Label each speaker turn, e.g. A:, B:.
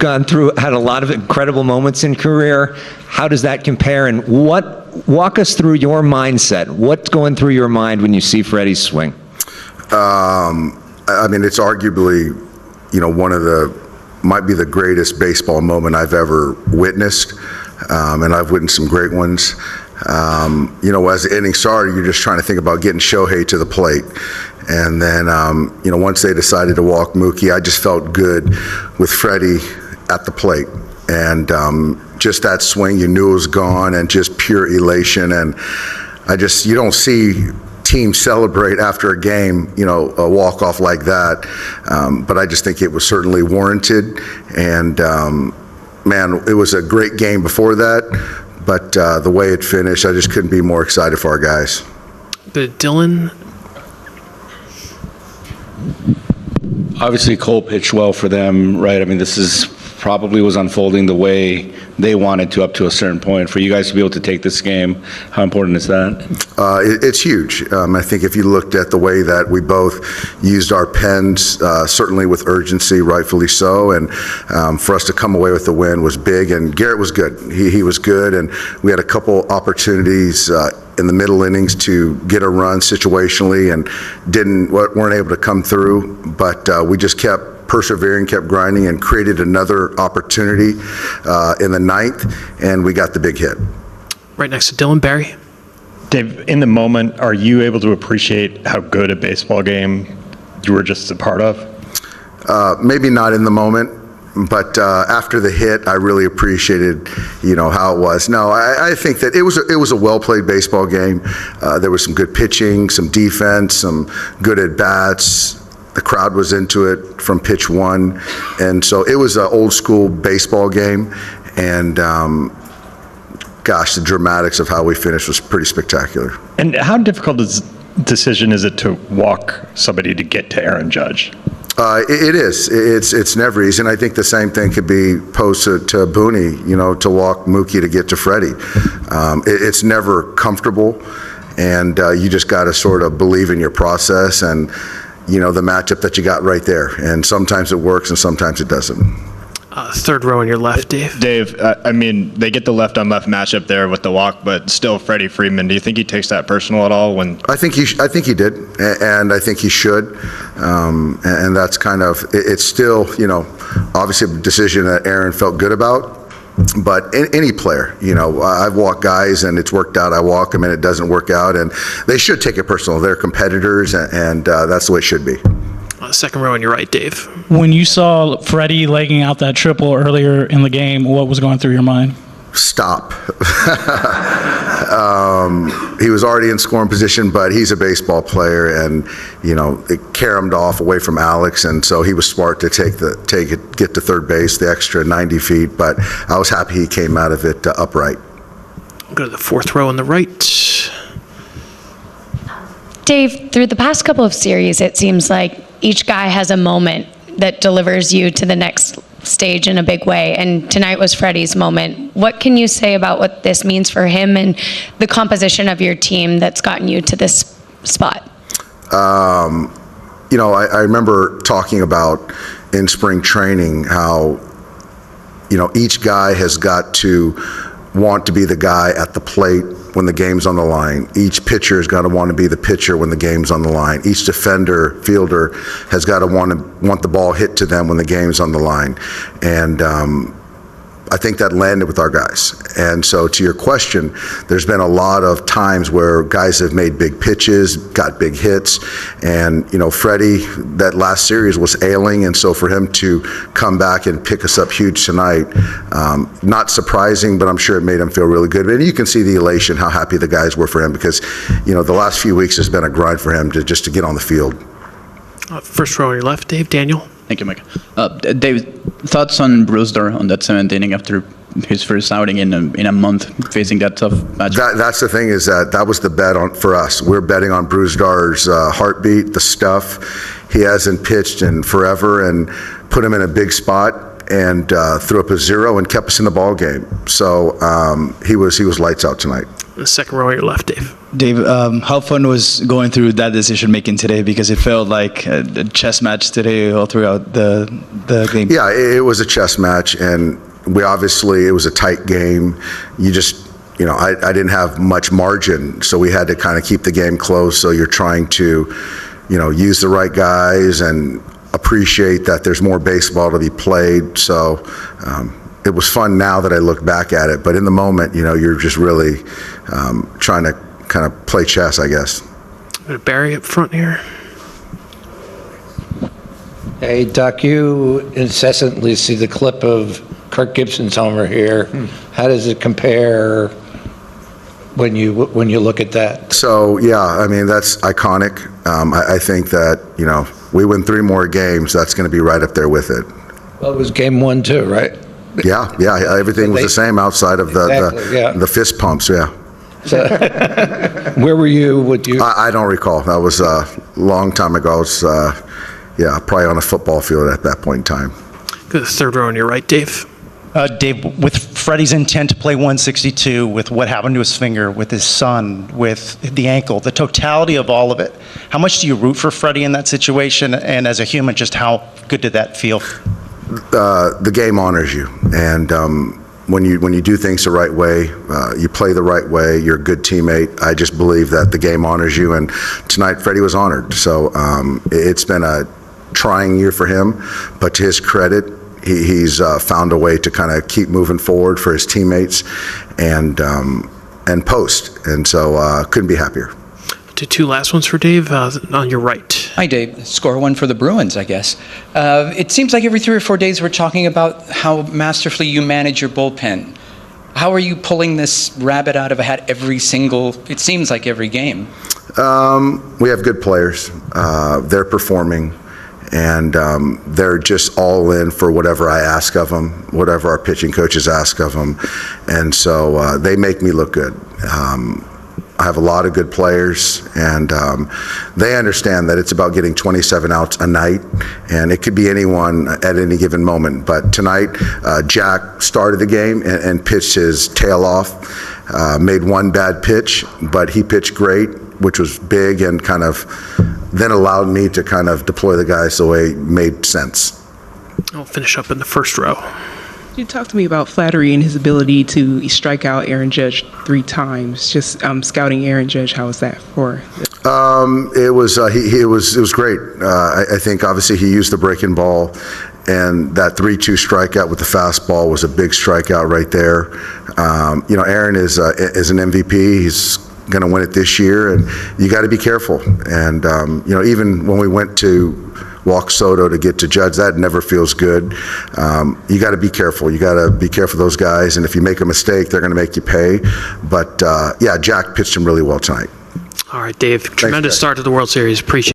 A: had a lot of incredible moments in career. How does that compare? And walk us through your mindset. What's going through your mind when you see Freddie swing?
B: I mean, it's arguably, might be the greatest baseball moment I've ever witnessed. And I've witnessed some great ones. As the inning started, you're just trying to think about getting Shohei to the plate. And then, once they decided to walk Mookie, I just felt good with Freddie at the plate. And just that swing, you knew it was gone, and just pure elation. And you don't see teams celebrate after a game, a walk-off like that. But I just think it was certainly warranted. And, man, it was a great game before that. But the way it finished, I just couldn't be more excited for our guys.
C: But Dylan?
D: Obviously, Cole pitched well for them, right? I mean, this probably was unfolding the way they wanted to up to a certain point. For you guys to be able to take this game, how important is that?
B: It's huge. I think if you looked at the way that we both used our pens, certainly with urgency, rightfully so, and for us to come away with the win was big. And Garrett was good. He was good, and we had a couple opportunities in the middle innings to get a run situationally, and weren't able to come through. But we just kept persevering, kept grinding, and created another opportunity in the ninth, and we got the big hit.
C: Right next to Dylan. Barry?
E: Dave, in the moment, are you able to appreciate how good a baseball game you were just a part of?
B: Maybe not in the moment, but after the hit, I really appreciated, how it was. No, I think that it was a well-played baseball game. There was some good pitching, some defense, some good at-bats. The crowd was into it from pitch one, and so it was an old-school baseball game. And the dramatics of how we finished was pretty spectacular.
E: And how difficult a decision is it to walk somebody to get to Aaron Judge?
B: It is. It's never easy, and I think the same thing could be posed to Booney, to walk Mookie to get to Freddie. It's never comfortable, and you just got to sort of believe in your process and the matchup that you got right there. And sometimes it works and sometimes it doesn't.
C: Third row on your left, Dave.
F: Dave, I mean, they get the left-on-left matchup there with the walk, but still Freddie Freeman. Do you think he takes that personal at all?
B: I think he did, and I think he should. And that's kind of, it's still, obviously a decision that Aaron felt good about. But any player, I've walked guys and it's worked out. I walk them and it doesn't work out, and they should take it personal. They're competitors, and that's the way it should be.
C: Second row on your right, Dave.
G: When you saw Freddie legging out that triple earlier in the game, what was going through your mind?
B: Stop. He was already in scoring position, but he's a baseball player, and it caromed off away from Alex, and so he was smart to get to third base, the extra 90 feet. But I was happy he came out of it upright.
C: Go to the fourth row on the right.
H: Dave, through the past couple of series, it seems like each guy has a moment that delivers you to the next stage in a big way, and tonight was Freddie's moment. What can you say about what this means for him and the composition of your team that's gotten you to this spot?
B: I remember talking about in spring training how, each guy has got to want to be the guy at the plate when the game's on the line. Each pitcher has got to want to be the pitcher when the game's on the line. Each defender, fielder has got to want the ball hit to them when the game's on the line. And I think that landed with our guys. And so to your question, there's been a lot of times where guys have made big pitches, got big hits, and Freddie, that last series was ailing, and so for him to come back and pick us up huge tonight, not surprising, but I'm sure it made him feel really good. And you can see the elation, how happy the guys were for him, because the last few weeks has been a grind for him to get on the field.
C: First row on your left, Dave. Daniel.
I: Thank you, Mike. Dave, thoughts on Bruder on that 7th inning after his first outing in a month facing that tough match?
B: That's the thing, is that was the bet for us. We're betting on Bruder's heartbeat, the stuff. He hasn't pitched in forever, and put him in a big spot and threw up a 0 and kept us in the ball game. So he was lights out tonight.
C: On the second row on your left, Dave.
J: Dave, how fun was going through that decision making today? Because it felt like a chess match today all throughout the game.
B: Yeah, it was a chess match, and it was a tight game. I didn't have much margin, so we had to kind of keep the game close. So you're trying to, use the right guys and appreciate that there's more baseball to be played. So it was fun now that I look back at it, but in the moment, you're just really trying to kind of play chess, I guess.
C: Barry up front here.
K: Hey, Doc, you incessantly see the clip of Kirk Gibson's homer here. How does it compare when you look at that?
B: So, yeah, I mean, that's iconic. I think that, we win 3 more games, that's going to be right up there with it.
K: Well, it was game 1 too, right?
B: Yeah, everything was the same outside of the fist pumps, yeah.
K: So, where were you?
B: I don't recall. That was a long time ago. I was, probably on a football field at that point in time.
C: Go to the third row on your right, Dave.
L: Dave, with Freddie's intent to play 162, with what happened to his finger, with his son, with the ankle, the totality of all of it, how much do you root for Freddie in that situation? And as a human, just how good did that feel?
B: The game honors you, and when you do things the right way, you play the right way, you're a good teammate. I just believe that the game honors you, and tonight Freddie was honored. So it's been a trying year for him, but to his credit, he's found a way to kind of keep moving forward for his teammates and post, and so couldn't be happier.
C: To 2 last ones for Dave on your right.
M: Hi, Dave. Score 1 for the Bruins, I guess. It seems like every 3 or 4 days we're talking about how masterfully you manage your bullpen. How are you pulling this rabbit out of a hat it seems like every game?
B: We have good players. They're performing, and they're just all in for whatever I ask of them, whatever our pitching coaches ask of them, and so they make me look good. I have a lot of good players, and they understand that it's about getting 27 outs a night, and it could be anyone at any given moment. But tonight, Jack started the game and pitched his tail off, made 1 bad pitch, but he pitched great, which was big, and kind of then allowed me to kind of deploy the guys the way it made sense.
C: I'll finish up in the first row.
N: You talked to me about Flattery and his ability to strike out Aaron Judge 3 times. Just scouting Aaron Judge, how was that for?
B: It was great. I think obviously he used the breaking ball, and that 3-2 strikeout with the fastball was a big strikeout right there. Aaron is an MVP. He's going to win it this year, and you got to be careful. And even when we went to walk Soto to get to Judge, that never feels good. You got to be careful. You got to be careful of those guys, and if you make a mistake, they're going to make you pay. But Jack pitched him really well tonight.
C: All right, Dave. Tremendous start to the World Series. Appreciate it.